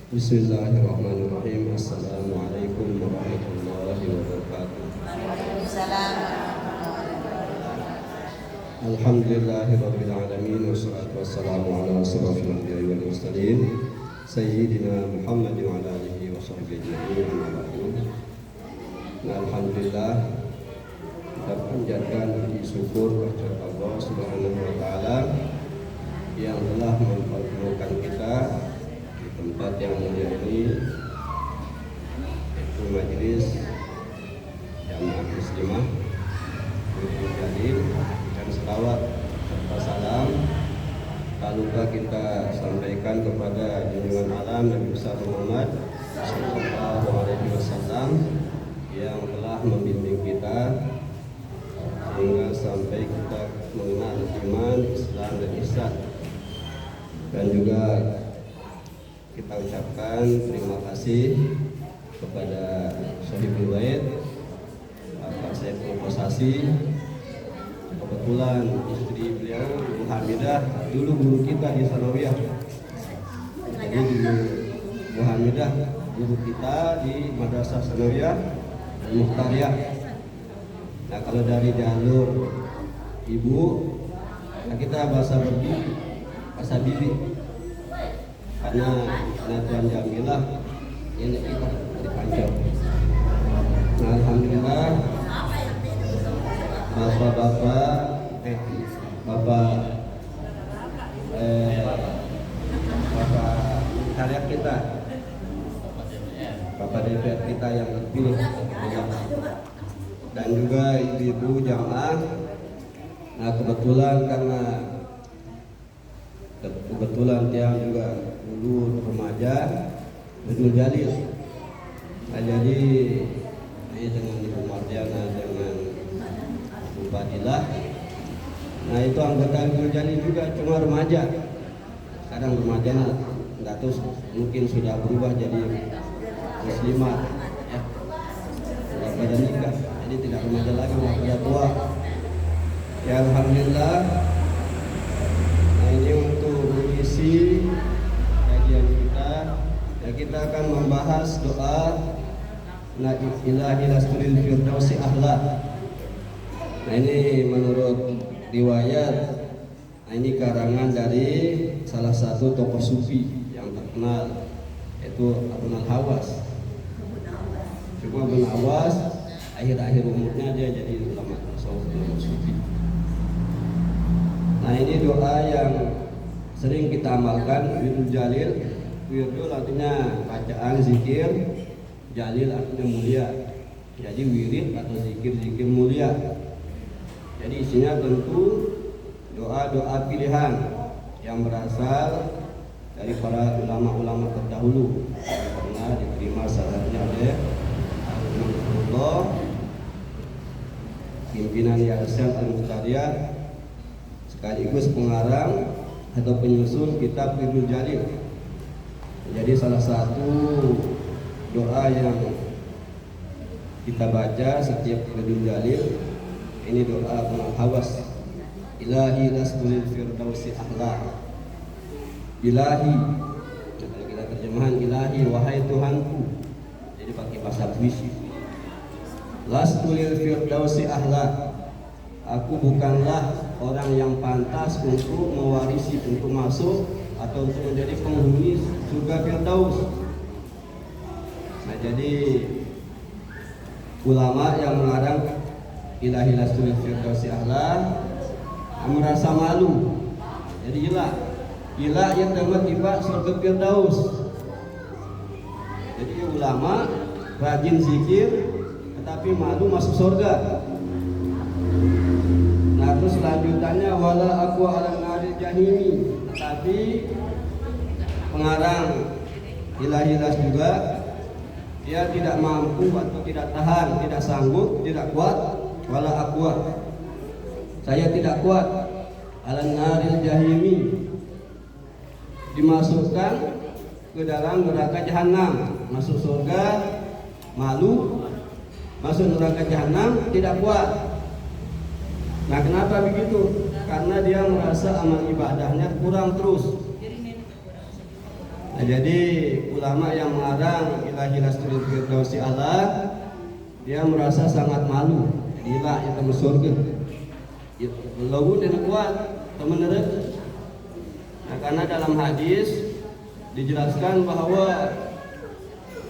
Bismillahirrahmanirrahim. Assalamualaikum warahmatullahi wabarakatuh. Waalaikumsalam. Alhamdulillahirabbil alamin wassalatu wassalamu ala asyrofil anbiya'i wal mursalin sayyidina Muhammad wa ala alihi wa sahbihi ajma'in. Alhamdulillah, kita panjatkan puji syukur kepada Allah Subhanahu wa taala yang telah mempertemukan kita di tempat yang mulia ini, yaitu majelis Jamaah Muslimah Wirdul Jalil, dan selawat serta salam tak lupa kita sampaikan kepada junjungan alam Nabi besar Muhammad sallallahu alaihi wasallam yang telah membimbing kita sehingga sampai kita mengenal iman, Islam dan ihsan. Dan juga kita ucapkan terima kasih kepada Sohibul Bait Bapak Saiful Kosasi. Kebetulan istri beliau Bu Hamidah dulu guru kita di Sanawiyah. Jadi Bu Hamidah guru kita di Madrasah Sanawiyah Muhtariyah. Nah, kalau dari jalur ibu, nah kita bahasa bibi, karena Tuan Jamilah ini kita dari Pancor. Nah, alhamdulillah Bapak karya kita, Bapak DPR kita yang terpilih, dan juga ibu-ibu jamaah. Nah, kebetulan tiang juga dulu remaja Wirdul Jalil. Nah, jadi ini dengan Ibu Mardiana dengan Bu Fadilah. Nah, itu anggota Wirdul Jalil juga, cuma remaja. Sekarang remajanya nggak tahu, mungkin sudah berubah jadi muslimat ya, sudah pada nikah, jadi tidak remaja lagi, sudah tua ya. Alhamdulillah. Nah, ini untuk mengisi kajian kita ya, kita akan membahas doa la ilaha illallah firdausi ahla. Nah, ini menurut riwayat, nah ini karangan dari salah satu tokoh sufi yang terkenal, yaitu Abu Nawas. Cuma Abu Nawas akhir-akhir umurnya dia jadi ulama tasawuf, ulama sufi. Nah, ini doa yang sering kita amalkan, Wirdul Jalil. Wirdul artinya bacaan, zikir, Jalil artinya mulia. Jadi wirid atau zikir-zikir mulia. Jadi isinya tentu doa-doa pilihan yang berasal dari para ulama-ulama terdahulu yang pernah diterima syaratnya oleh Rasulullah, pimpinan Yayasan Al-Muhtariyah, sekaligus pengarang atau penyusun kitab Wirdul Jalil. Jadi salah satu doa yang kita baca setiap Wirdul Jalil ini doa Abu Nawas, ilahi lastul firdausi ahla. Ilahi, nah, kalau kita terjemahan ilahi, wahai Tuhanku, jadi pakai bahasa puisi. Lastul firdausi ahla, aku bukanlah orang yang pantas untuk mewarisi, untuk masuk atau untuk menjadi penghuni surga Firdaus. Nah, jadi ulama yang melarang ilahi lastul firdausi ahla merasa malu. Jadi ilah yang dapat tiba surga Firdaus. Jadi ulama rajin zikir tetapi malu masuk surga. Nah, terus lanjutannya wala aku ala naril jahimi, tetapi pengarang ilahilas juga dia tidak mampu atau tidak tahan, tidak sanggup, tidak kuat. Wala aku, saya tidak kuat ala naril jahimi, dimasukkan ke dalam neraka jahanam. Masuk surga malu, masuk neraka jahanam tidak kuat. Nah, kenapa begitu? Karena dia merasa amal ibadahnya kurang terus. Nah, jadi ulama yang melarang ilahi nasrul firdausi Allah, dia merasa sangat malu. Jadi lah itu masuk surga. Lalu dia kuat teman neraka. Nah, karena dalam hadis dijelaskan bahwa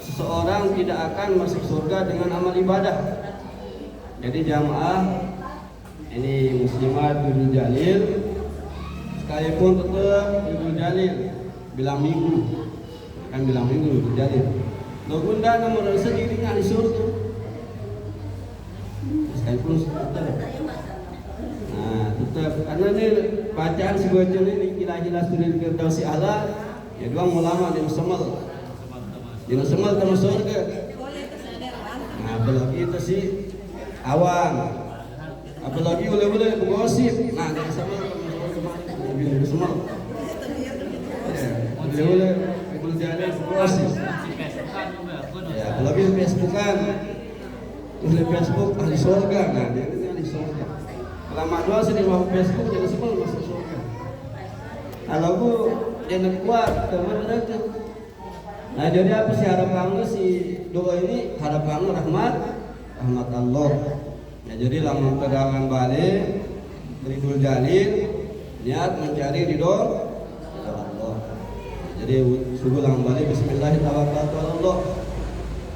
seseorang tidak akan masuk surga dengan amal ibadah. Jadi jamaah ini muslimat bidul jalil, sekalipun tetap bidul jalil bilang minggu, kan bilang minggu bidul jalil. Lo bunda nomor sendiri nggak di surga, sekalipun tetap. Nah tetap karena ini bacaan sebetulnya ini jelas-jelas sudah firdausi Allah. Ya dua ulama di Semal, termasuk surga. Nah apalagi itu sih awam, apalagi boleh menggosip. Nah dari Semal dari Semal, boleh jadi menggosip. Ya apalagi Facebookan, tulis Facebook ahli surga. Nah dia ini ahli surga. Lama dua sih di Facebook jadi Semal masuk surga. Kalau bu jangan kuat teman mereka. Nah jadi apa sih harapannya si doa ini? Harapannya rahmat Allah. Ya jadi lamun pegangan balik ridul jalil, niat mencari ridho Allah. Jadi subuh lamun balik bismillahirrahmanirrahim.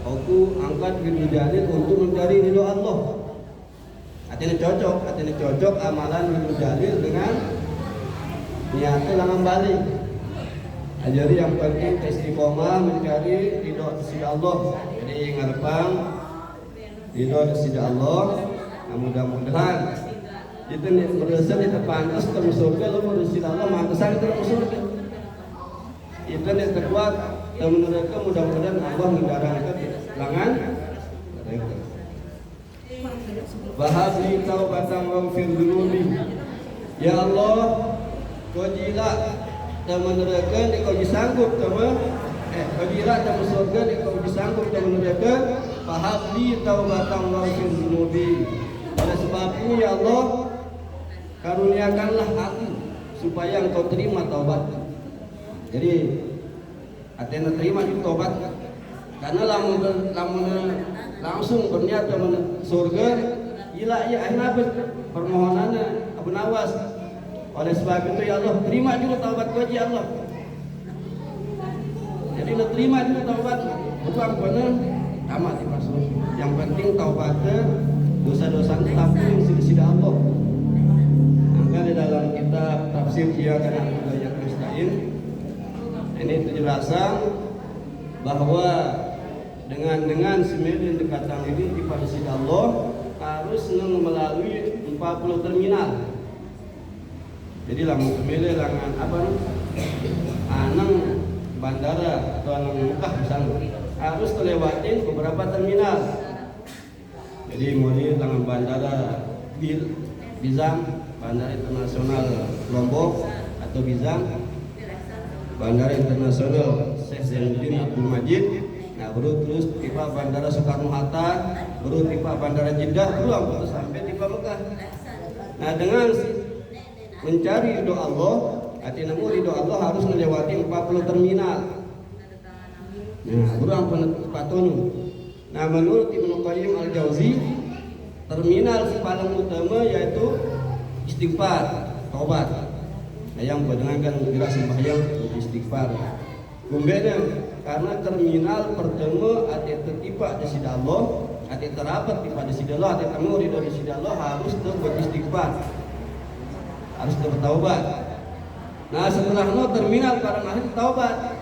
Aku angkat ridul jalil untuk mencari ridho Allah. Artinya cocok amalan ridul jalil dengan niatnya lamun balik. Nah, jadi yang penting istiqomah mencari ridho sisi Allah. Jadi ngarepang ridho sisi Allah. Nah, mudah-mudahan itu nih merasa itu pantas terus surga lo berusaha Allah mantesan terus surga. Itu nih terkuat dan mereka mudah-mudahan Allah mendarahkan langan mereka. Bahasni taubatan wa fil dunubi. Ya Allah, Kojila teman neraka ni kau disanggup teman kojila teman surga ni kau disanggup teman neraka. Fahabli taubatan wa fil dunubi. Oleh sebabnya ya Allah, karuniakanlah aku supaya engkau terima taubat. Jadi artinya terima itu taubat. Karena langsung berniat teman surga, gila ya akhirnya permohonannya Abu Nawas. Oleh sebab itu ya Allah, terima juga taubat kau ya Allah. Jadi lo terima juga taubat, bukan benar tamat dimasuk. Yang penting taubatnya dosa-dosa tampung sisi Allah. Maka di dalam kitab tafsir Iyyaka na'budu wa iyyaka nasta'in ini penjelasan bahwa dengan sembilan dekatan ini kepada sisi Allah harus melalui 40 terminal. Jadi lamun kemele langan apa nih? Anang bandara atau anang Mekah misalnya harus terlewatin beberapa terminal. Jadi mulai langan bandara Bizang, Bandara Internasional Lombok atau Bizang, Bandara Internasional Syekh Zainuddin Abdul Majid. Nah baru terus tiba Bandara Soekarno Hatta, baru tiba Bandara Jeddah, baru sampai tiba Mekah. Nah dengan mencari ridho Allah, artinya ridho Allah harus melewati 40 terminal. Nah, kurang patonu. Nah, menurut Ibnu Qayyim Al-Jauzi, terminal paling utama yaitu istighfar, taubat. Nah, yang berdengarkan gerak sembahyang istighfar. Kemudian karena terminal pertama ati tertiba di sisi Allah, ati terapat di pada sisi Allah, ati temu ridho di sisi Allah harus beristighfar. Harus bertaubat. Nah setelah terminal paling akhir taubat.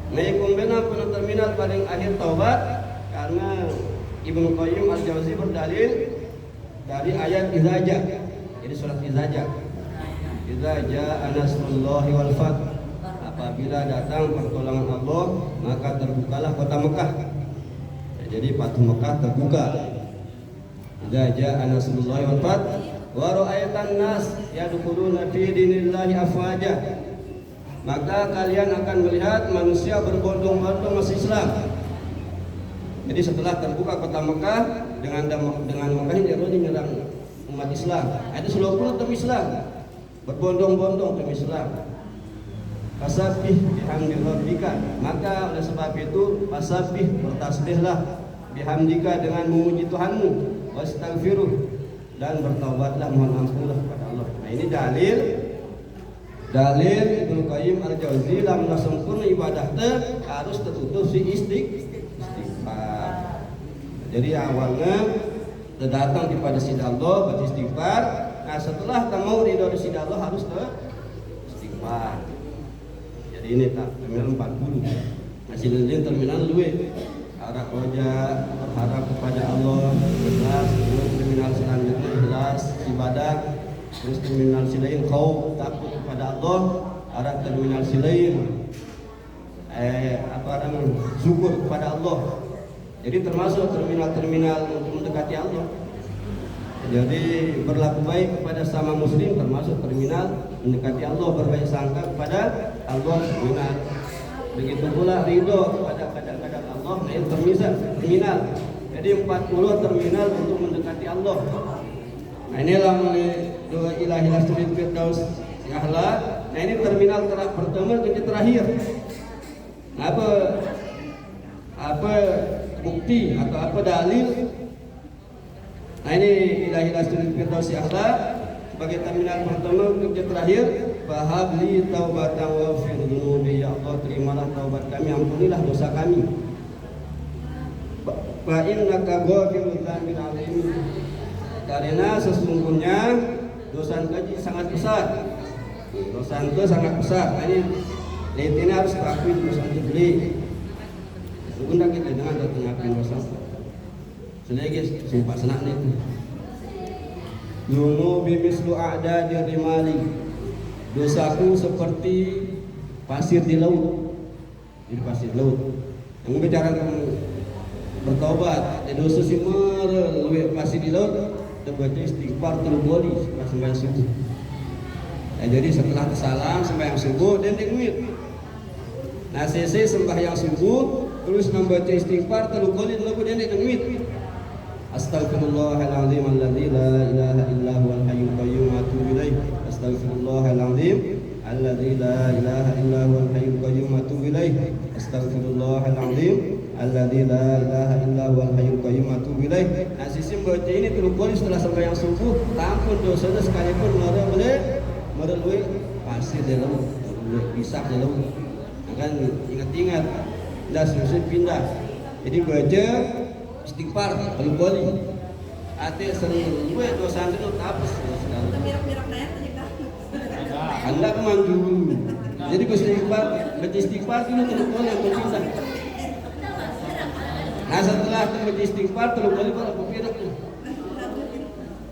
Nah kemudian terminal paling akhir taubat karena Ibnu Qayyim Al-Jauzi berdalil dari ayat Idza Jaa. Jadi surat Idza Jaa. Idza jaa nasrullahi wal fath. Apabila datang pertolongan Allah maka terbukalah kota Mekah. Jadi Fathu Mekah terbuka. Idza jaa nasrullahi wal fath. Wa ra'aitan nas yadkhuluna fi dinillahi afwaja. Maka kalian akan melihat manusia berbondong-bondong masuk Islam. Jadi setelah terbuka kota Mekah dengan Mekah ini menyerang umat Islam. Itu seluruh umat Islam berbondong-bondong ke Islam. Fasabbih bihamdi rabbika, maka oleh sebab itu fasabbih, bertasbihlah, bihamdika, dengan memuji Tuhanmu, wastaghfiruh, dan bertaubatlah, mohon ampunlah kepada Allah. Nah, ini dalil Ibnu Qayyim Al-Jauzi lamun sempurna ibadah teh harus tertutup si istighfar. Jadi awalnya datang kepada sida Allah beristighfar. Nah, setelah mau ridho dari sida Allah harus istighfar. Jadi ini terminal 40. Masih lilin terminal 2. Harap roja, berharap kepada Allah, ikhlas. Terminal selanjutnya ikhlas, ibadah. Terus terminal silain khauf, takut kepada Allah. Harap terminal silain syukur kepada Allah. Jadi termasuk terminal-terminal untuk mendekati Allah. Jadi berlaku baik kepada sama muslim termasuk terminal mendekati Allah, berbaik sangka kepada Allah terminal. Begitu pula ridho kepada kadang-kadang Allah, nah itu terminal. Jadi 40 terminal untuk mendekati Allah. Nah inilah doa ilahi lasrul firdaus ya'la. Nah ini terminal pertama ke terakhir. Apa bukti atau apa dalil? Nah ini ilahi lasrul firdaus ya'la sebagai terminal pertama ke terakhir. Fahabli taubatan waghfir dzunubi, ya Allah terimalah taubat kami, ampunilah dosa kami. Fa innaka ghafirul dzambil azim, karena sesungguhnya dosa kaji sangat besar. Dosa itu sangat besar. Nah, ini harus diakui dosa gede. Sesungguhnya kita jangan ngakuin dosa. Selagi sumpah senang itu. Dzunubi mislu a'dadi rimali, dosaku seperti pasir di laut. Jadi pasir laut. Yang bicara bertobat, dosa si merel pasir di laut, terbaca istighfar terboleh sembahyang subuh. Nah, jadi setelah salam sembahyang subuh dan dengmit. Nah, selesai sembahyang subuh terus membaca istighfar terboleh lalu dan dengmit. Astaghfirullahaladzim alladzi la ilaha illa huwal hayyul qayyum wa atubu ilaih. Astaghfirullahaladzim alladzi la ilaha illa huwal hayyul qayyum wa atubu ilaih. Astaghfirullahaladzim alladzi la ilaha illa huwal hayyul qayyum wa atubu ilaih. Nah, sisi baca ini terus setelah sembahyang subuh, tampun dosanya sekalipun merelui pasir di laut, pisah di laut. Akan ingat-ingat, dah susah pindah. Jadi baca istighfar kalau boleh. Ate sering gue dosa itu tapes. Mirak-mirak naya ternyata. Anda kemandu. Jadi gue istighfar dulu terus boleh berpisah. Nah setelah istighfar terus boleh berpirak.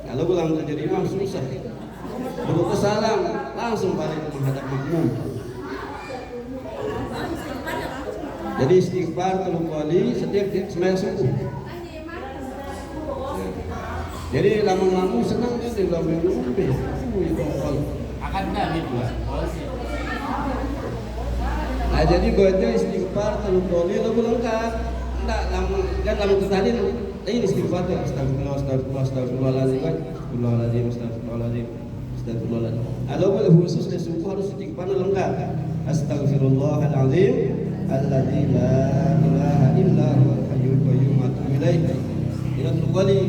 Kalau pulang terjadi imam susah. Berutus salam langsung balik menghadap makmum. Jadi istighfar terus boleh setiap sembahyang subuh. Jadi lamun-lamun senang dia di dalam mimpi. Akan dah itu. Nah jadi baca istighfar terlebih lalu lengkap. Enggak lamun tadi ini istighfar tuh astagfirullahaladzim. Kalau khusus di subuh harus istighfar lengkap. Astagfirullahaladzim alladzi la ilaha illa huwal hayyul qayyum wa atubu ilaih. Ila kembali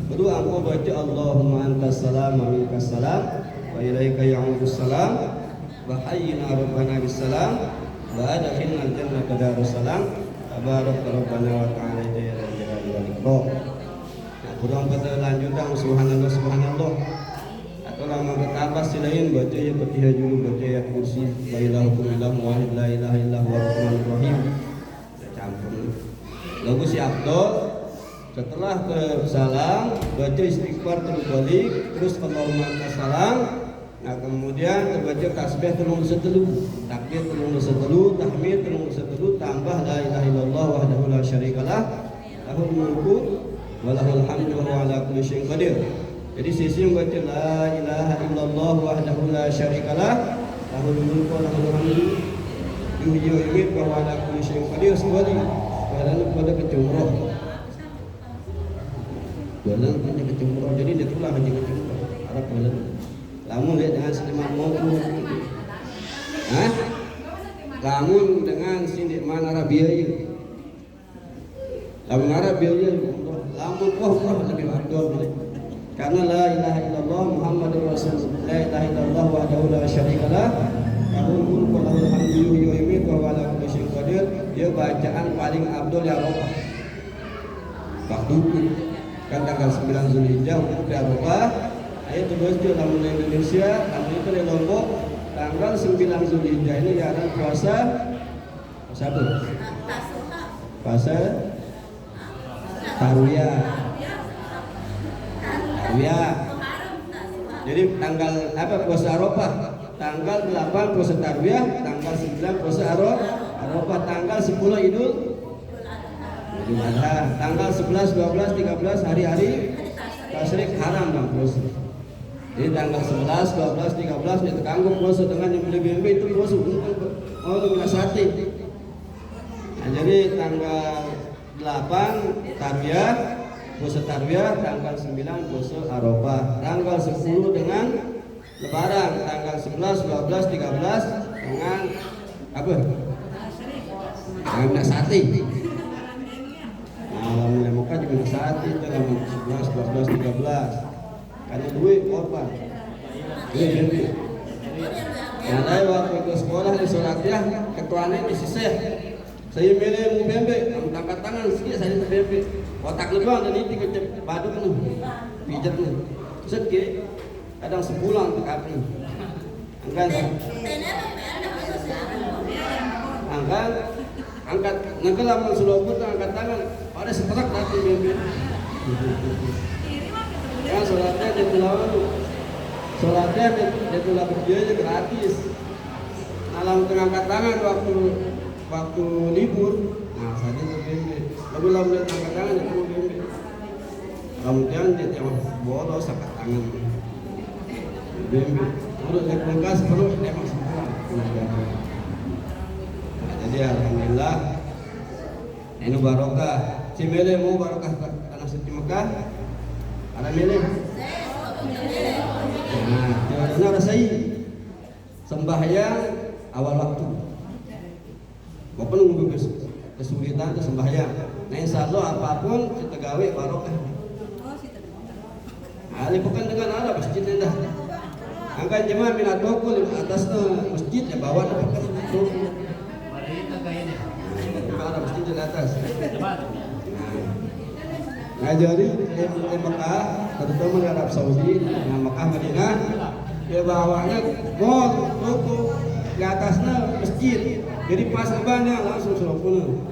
kedua engkau baca Allahumma antas salam wa minkas salam wa ilaika ya'udus salam wa hayyina rabbana bis salam wa adkhilna al-jannata darus salam tabarak rabbana wa ta'ala jalla jalaluhu wal ikram. Nah, kurang kata lanjutan subhanallah subhanallah. Atau lama betapa silain baca ya Fatihah dulu, baca ya kursi la ilaha illallah wahid la ilaha illa huwa rahmanur rahim. Campur. Lagu si Abdul setelah ke salam baca istighfar terus balik, terus Allahumma salam. Nah kemudian terbaca tasbih telung setelu, takbir telung setelu, tahmid telung setelu, tambah la ilaha illallah wahdahu la syarikalah lahul mulku wa lahul hamdu wa huwa ala kulli syai'in qadir. Jadi sisi membaca la ilaha illallah wahdahu la syarikalah lahul mulku wa lahul hamdu yuhyi wa yumiit wa huwa ala kulli syai'in qadir. Sekali pada kecumroh. Bulan punya kecumroh, jadi dia tulah haji kecumroh. Arab bulan. Lamun lihat dengan seliman mau. Hah? lamun dengan sindik mana biaya lamun Arab biaya lamun lebih afdal karena la ilaha illallah Muhammadur Rasulullah la ilaha illallah wahdahu la syarikalah lahul mulku wa lahul hamdu yuhyi wa yumiitu wa huwa ala kulli syai'in qadir. Dia bacaan paling afdal ya Arafah waktu kan tanggal 9 Zulhijjah untuk di Arafah. Ayo terus di lamun Indonesia lamun itu di Lombok tanggal 9 Zulhijjah ini ya ada puasa satu puasa Tarwiyah. Jadi tanggal apa puasa Arafah? Tanggal 8 puasa Tarwiyah, tanggal 9 puasa Arafah, tanggal 10 Idul Adha, tanggal 11, 12, 13 hari-hari tasyrik haram bang puasa. Jadi tanggal 11, 12, 13 itu kanggo puasa dengan yang beli itu puasa untuk sate. Nah, jadi tanggal 8 Tarwiyah, puasa Tarwiyah, tanggal 9 puasa Arafah, tanggal 10 dengan Lebaran, tanggal 11, 12, 13 dengan apa? Dengan sate. Nah, lamun Mekah juga sate itu lamun 11, 12, 13. Karena duit korban. Ini bembe. Nah, saya waktu ke sekolah di Suratia, ketuanya di Siseh. Saya milih mau bembe, angkat tangan sedikit saya itu bembe. Otak lebang dan ini ke baduk nih, pijat nih. Sedikit, kadang sebulan ke kapi. Angkat ngelamun sulawut angkat tangan, pada seterak tapi bembe. Ya sholatnya dia tulah berbiaya gratis. Alam angkat tangan waktu libur, nah saja itu bembe. Lalu lalu dia angkat tangan itu bembe. Kemudian dia tiap bolos angkat tangan bembe. Lalu dia kelengkas perlu dia masuk pulang. Nah, jadi alhamdulillah ini barokah. Si Mele mau barokah tanah suci Mekah. Ada milih. Nah, jangan rasai sembahyang awal waktu. Bapak nunggu kesulitan ke sembahyang. Nah, insya Allah apapun kita gawe barokah. Nah, bukan dengan ada masjid indah. Angkat jemaah minat toko atas masjid ya bawah toko. Ada masjid di atas. Nah, jadi di Mekah, terutama di Arab Saudi, nah Mekah Madinah, di bawahnya mall, toko, di atasnya masjid. Jadi pas lebarannya langsung serapun,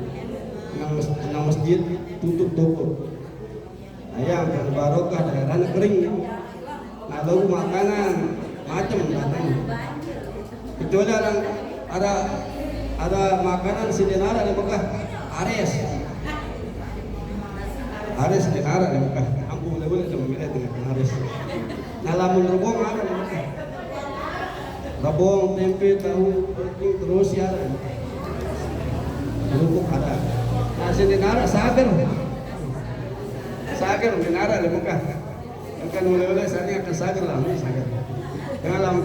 nang masjid tutup toko. Ayam barokah daerahnya kering. Nah, lalu makanan macam katanya. Kecuali ada makanan sidinara di Mekah, Ares di Arab di Mekah, ampuh boleh cuma milih dengan Ares. Nah, lamun rebong ada di Mekah. Rebong, tempe, tahu, terus ya ada. Kerupuk ada. Nah, di Arab sagar di Arab di Mekah. Kan mulai-mulai saat ini akan sagar lah, sagar. Dengan lamun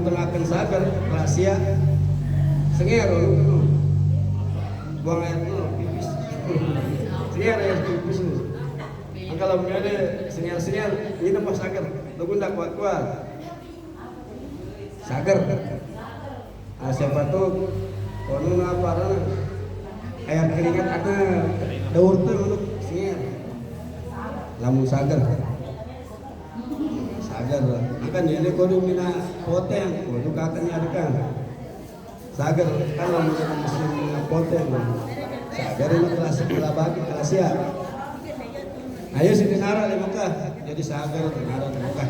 tengahkan sagar, rahasia, senger, buang air pipis. Senyar ya pipis. Kalau ada senyar, ini pas sagar, lagu ndak kuat. Sagar. Nah, siapa tuh konon apa air keringat ada daur tuh untuk senyar. Lamun sagar lah. Akan ini kodo mina poteng, kodo kakaknya adekan. Sagar kan lamun muslim mina poteng. Sagar ini kelas bagi kelas ya. Ayo si Dinara di Mekah, jadi sagar Dinara di Mekah.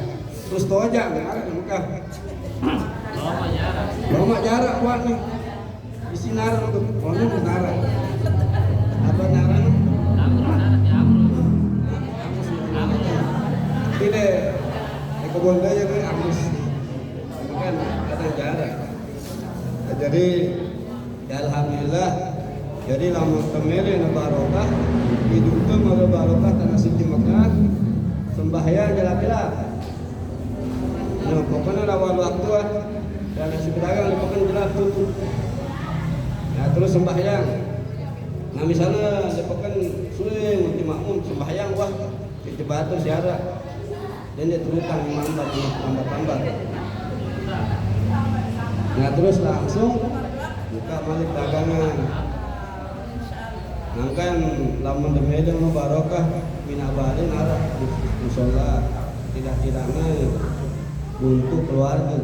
Terus toja Dinara di Mekah. Lama jarak kuat nih. Di Sinara untuk kono Dinara. Apa Dinara? Tidak. Kebun daya kan Agus, bukan ada jarak. Jadi ya alhamdulillah. Jadi lamun kemere na barokah, hidupnya malah barokah tanah suci Mekah, sembahyang jelas-jelas. Nah, pokoknya awal waktu dan nasi pedagang pokoknya jelas tutup. Nah terus sembahyang. Nah misalnya lepakan suling nanti makmum sembahyang wah itu batu siara dan dia turutang imam batu tambah. Nah terus langsung buka balik dagangan. Nangkan lamun demedan mau barokah minabalin arah musola tidak-tidaknya untuk keluarga.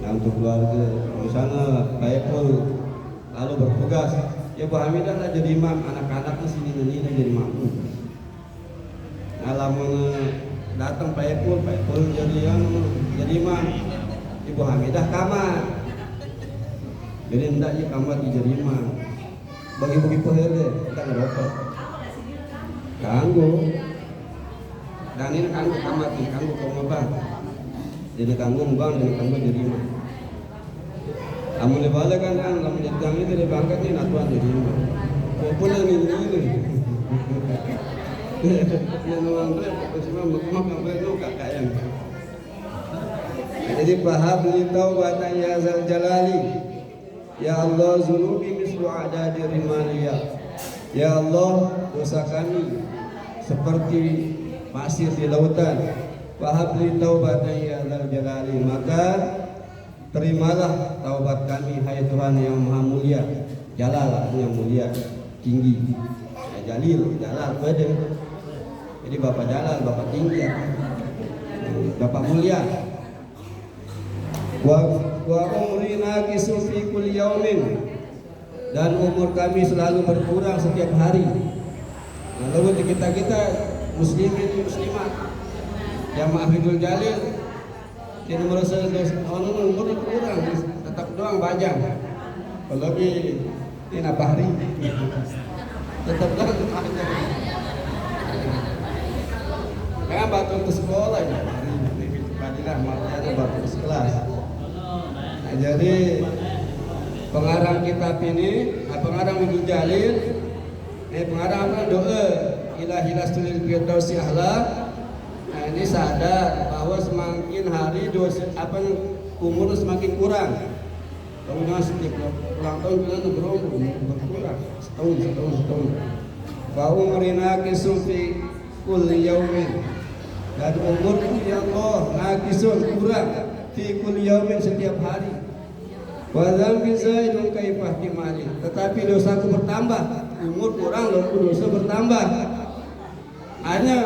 Nah untuk keluarga misalnya baik pun lalu bertugas ya Bu Hamidah lah jadi imam, anak-anaknya sini jadi makmum. Nah lamun datang baik pun jadi imam, Ibu Hamidah kamar. Jadi hendak ya kamar jadi imam. Bagi-bagi pehere kita ngerokok. Kanggo. Dan ini kanggo kamar ini kanggo bang. Jadi kanggo bang, jadi kanggo jadi imam. Kamu lebih kan lamun jadi kami dari bangkat ni natuan jadi imam. Walaupun yang ini. Yang orang tu cuma makan beru kakak yang. Jadi paham li taubatan ya zal jalali. Ya Allah zunubi mislu adadi rimaliya. Ya Allah dosa kami seperti pasir di lautan. Paham li taubatan ya zal jalali. Maka terimalah taubat kami hai Tuhan yang maha mulia. Jalal yang mulia tinggi. Ya Jalil, Jalal pada. Jadi Bapak Jalal, Bapak tinggi ya. Bapak mulia. Wa umri naqisu fi kulli yaumin. Dan umur kami selalu berkurang setiap hari. Nah, lalu kita muslimin muslimat jamaah Bidul Jalil tidak merasa umur kurang, tetap doang bajang. Kalau ini apa hari tetap doang bajang. Karena batu ke sekolah ya, Fadilah marjana batu ke kelas. Nah, jadi pengarang kitab ini, pengarang Bidul Jalil, pengarang doa ilahi lastul firdausi ahla. Nah, ini sadar bahwa semakin hari umur semakin kurang. Kemudian setiap ulang tahun kita berkurang setahun. Bahwa umrina kisufi kulli yaumin. Dan umurku ya Allah naqisun kurang fi kulli yaumin setiap hari. Wa dzambi zaidun kaifah timali. Tetapi dosaku bertambah. Umur kurang lalu dosa bertambah. Hanya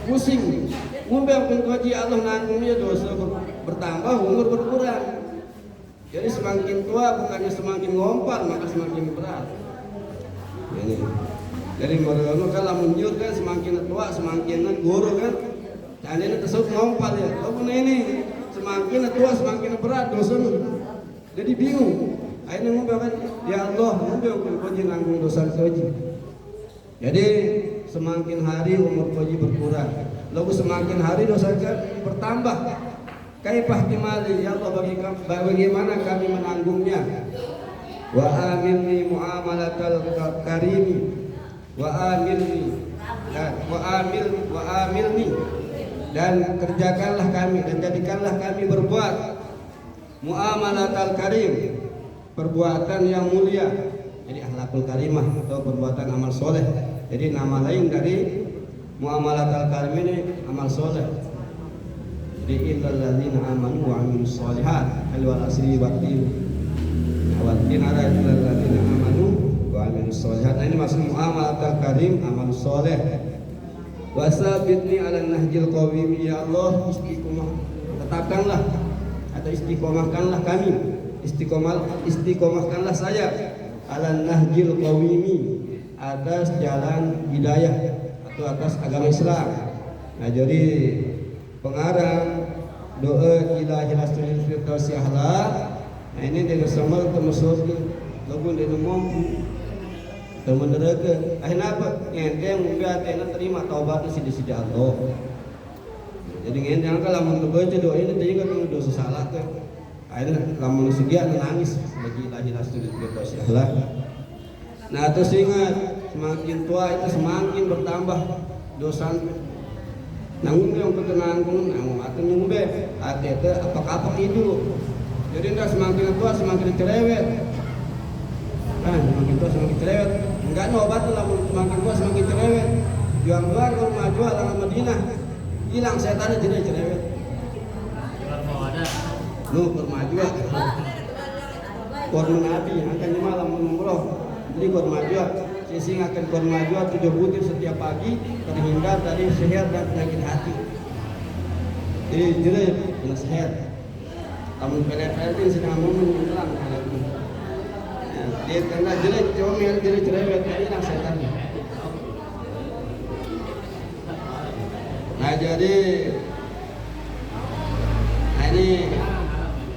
pusing. Ngomong pengkaji Allah nanggungnya dosa bertambah, umur berkurang. Jadi semakin tua bukannya semakin ngompal, maka semakin berat. Ini. Jadi menurut kalau menyur kan semakin tua semakin guru kan. Dan ini tersebut ngompal ya. Kalau ini semakin tua semakin berat dosa. Jadi bingung. Akhirnya ngomong kan, ya Allah, ngomong pengkaji nanggung dosa kaji. Jadi semakin hari umur kaji berkurang. Lalu semakin hari dosa bertambah. Kaifah timali ya Allah bagaimana kami menanggungnya. Wa amilni muamalatal karimi wa amilni dan kerjakanlah kami dan jadikanlah kami berbuat muamalatal karim, perbuatan yang mulia. Jadi akhlakul karimah atau perbuatan amal soleh. Jadi nama lain dari muamalat al-karim ini amal soleh. Jadi illal ladzina amanu wa amilus solihat wal asri waqtin. Waqtin ada illal ladzina amanu wa amilus solihat. Nah ini maksud muamalat al-karim amal soleh. Wasabitni ala nahjil qawim ya Allah istiqomah. Tetapkanlah atau istiqomahkanlah kami. Istiqomahkanlah saya ala nahjil qawimi atas jalan hidayah atau atas agama Islam. Nah jadi pengarang doa ilahi lastul firdausi ahla. Nah ini dengan sama termasuk lagu dengan mampu teman neraka. Akhirnya apa? Ente yang muda ente terima taubatnya sidi Allah. Jadi ente yang kalau membaca doa ini dia juga dosa salah tuh. Akhirnya lamun sedia nangis bagi ilahi lastul firdausi ahla. Nah terus ingat semakin tua itu semakin bertambah dosa. Nanggung yang berkenanggung, nanggung atau nyumbe, atau apa-apa itu. Jadi ndak semakin tua semakin cerewet. semakin tua semakin cerewet. Enggak obat lah, semakin tua semakin cerewet. Juang-juang ke rumah jual ala Madinah, hilang setannya jadi cerewet. Kurma jual. Kurma Nabi akan di malam umroh. Jadi kurma jual. Sisi akan kurma jual 7 butir setiap pagi terhindar dari sihir dan penyakit hati. Jadi kena sihir. Tamun pelet-peletin sedang menjelang. Dia kena jelek, comel, jadi cerewet, hilang setannya. Nah jadi ini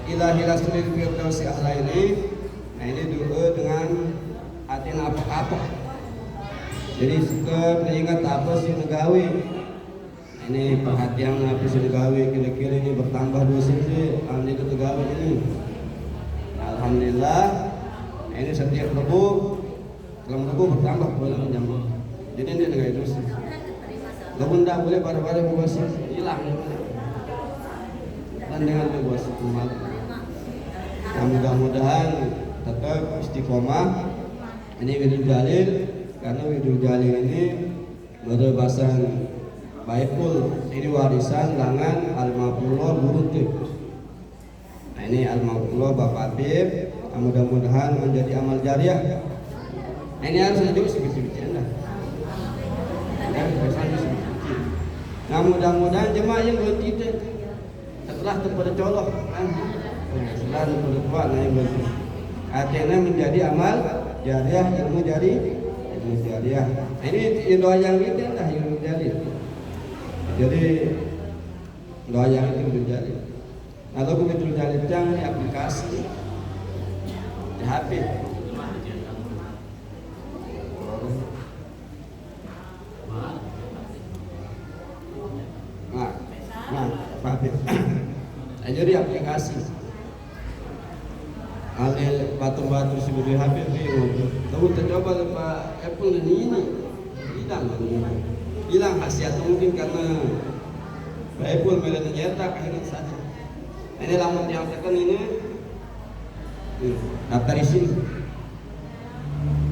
ilahi rasulil firdausi ahla ini. Nah ini doa dengan hati apa-apa. Jadi suka ingat apa sih negawi. Ini perhatian apa sih negawi, kira-kira ini bertambah 2 cm ini negawi ini. Alhamdulillah. Ini setiap rebu, dalam rebu bertambah bulan jamaah. Jadi ini negawi terus. Rebu tidak boleh pada-pada berbahasa hilang. Dan dengan berbahasa kumal. Nah, mudah-mudahan tetap istiqomah. Ini Widul Jalil, karena Widul Jalil ini berbahasan Baikul, ini warisan langan Al-Maqullah Burutib. Nah ini Al-Maqullah Bapak Habib, mudah-mudahan menjadi amal jariah. Nah ini harus juga sedikit-sedikit lah. Nah mudah-mudahan jemaah yang belum tidak setelah terpada colok kan, setelah terpada kuat nah yang belum artinya menjadi amal jariah, ilmu jariah. Nah, ini doa yang itu lah ilmu jariah. Jadi doa yang itu ilmu jariah. Nah lagu ilmu jariah jangan aplikasi di HP. Nah, jadi aplikasi alih batu-batu sebagai Habib tahu tercoba Pak Apple ini hilang khasiat mungkin karena Pak Apple melalui nyetak akhirnya saja. Ini lamun yang tekan ini daftar isi.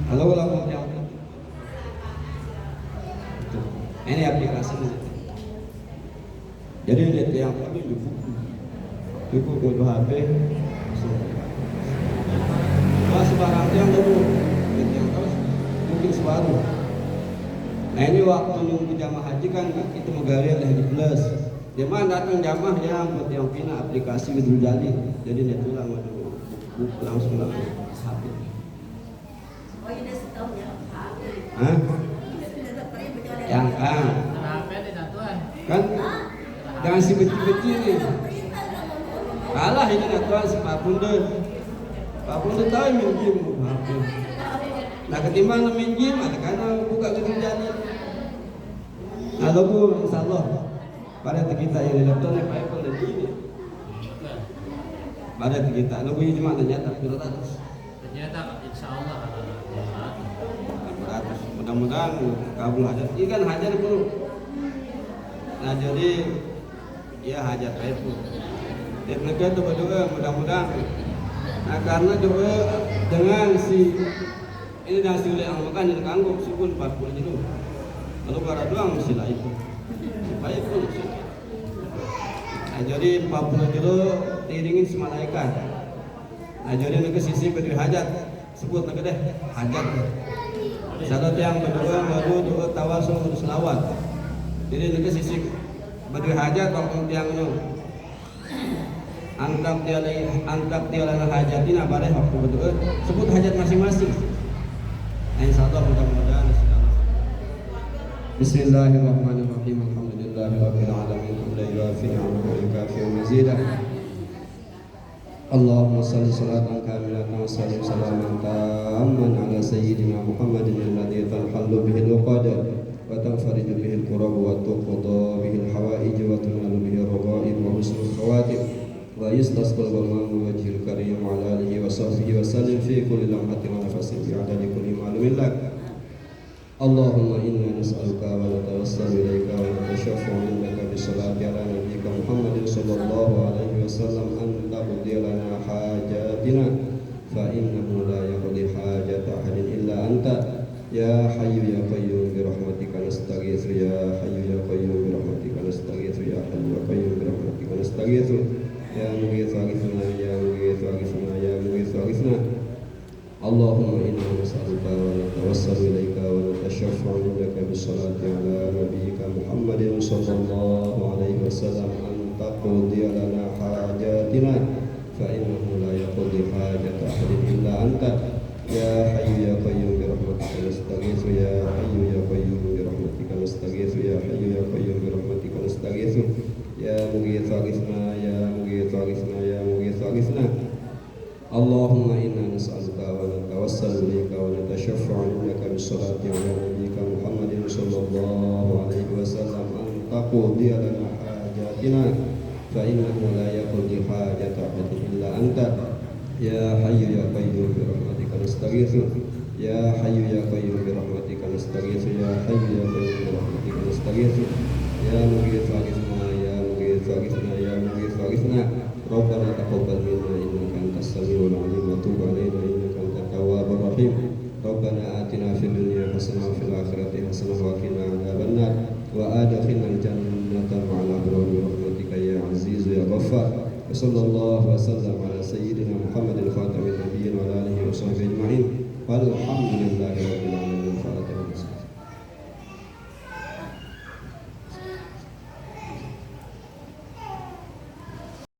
Kalau lamun yang ini aplikasi jadi lihat yang kami cukup untuk HP sebarang yang dulu yang terus mungkin sebaru. Nah ini waktu nunggu jamaah haji kan itu megali oleh di plus jamaah datang jamaah yang buat yang pina aplikasi Widul Jalil jadi dia tulang buku langsung HP. Hah? Yang kan jangan si kecil-kecil nih kalah ini natuan si Pak Bunda tahu minjem HP. Nah ketimbang minjem ada karena buka Widul Jalil. Nah lalu insyaallah pada kita yang laptop ni Pak Apple dan ini pada kita lalu ini cuma ternyata 200 ternyata insyaallah 200 mudah-mudahan kabul hajat ini kan hajat dulu. Nah jadi ya hajat itu dan mereka itu berdoa mudah-mudahan. Nah karena doa dengan si ini dengan si oleh anggakan yang kangguk sipun 40 jilo lalu para doang mesti lah itu baik pun nah jadi 40 jilo diiringin si malaikat. Nah jadi mereka sisi berdua hajat sebut mereka deh hajat salat yang berdoa baru doa tawasul terus selawat. Jadi mereka sisi berdua hajat waktu yang itu angkat dia lana hajatina bareh waktu berdoa sebut hajat masing-masing. Nah insyaallah mudah-mudahan Bismillahirrahmanirrahim. Alhamdulillahirabbil alamin. La ilaha illallah wa yukafi mazidah. Allahumma shalli salatan kamilatan wa sallim salaman tamman ala sayyidina Muhammadin alladhi tanhallu bihi al-uqad wa tanfariju bihi al-kurab wa tuqda bihi al-hawaij wa tunalu bihi ar-raghaib wa husnul khawatim wa yustasqal ghamam wajhil karim wa ala alihi wa sahbihi wa sallim fi kulli lamhatin wa nafasin bi adadi kulli ma'lumin lak. Allahumma inna nas'aluka wa natawassalu ilaika wa natashafa'u innaka bi salati ala nabiyyika Muhammadin sallallahu alaihi wasallam an taqdi lana hajatina fa innahu la yaqdi حاجة أحد إلا أنت يا حي يا قيوم برحمتك نستغيث يا حي يا قيوم برحمتك نستغيث يا حي يا قيوم برحمتك نستغيث يا مغيث أغثنا يا مغيث أغثنا يا مغيث أغثنا اللهم إنا نسألك ونتوسل إليك ونتشفع عندك بالصلاة على نبيك محمد صلى الله عليه وسلم أن تقضي لنا حاجاتنا فإنه لا يقضي حاجة أحد إلا أنت يا حي يا قيوم برحمتك نستغيث يا حي يا قيوم برحمتك نستغيث يا حي يا قيوم برحمتك نستغيث يا مغيث أغثنا يا مغيث أغثنا يا مغيث أغثنا اللهم إنا نسألك ونتوسل إليك ونتشفع عندك بالصلاة على نبيك محمد صلى الله عليه وسلم أن تقضي لنا حاجاتنا فإنه لا يقضي حاجة أحد إلا أنت يا حي يا قيوم برحمتك نستغيث يا حي يا قيوم برحمتك نستغيث يا حي يا قيوم برحمتك نستغيث يا مغيث أغثنا يا مغيث أغثنا يا مغيث أغثنا ربنا تقبل منا إنك أنت السميع العليم وتب علينا إنك أنت التواب الرحيم ربنا آتنا في الدنيا حسنة وفي الآخرة حسنة وقنا عذاب النار وأدخلنا الجنة مع الأبرار برحمتك يا عزيز يا غفار وصلى الله وسلم على سيدنا محمد خاتم النبيين وعلى آله وصحبه أجمعين والحمد لله رب العالمين.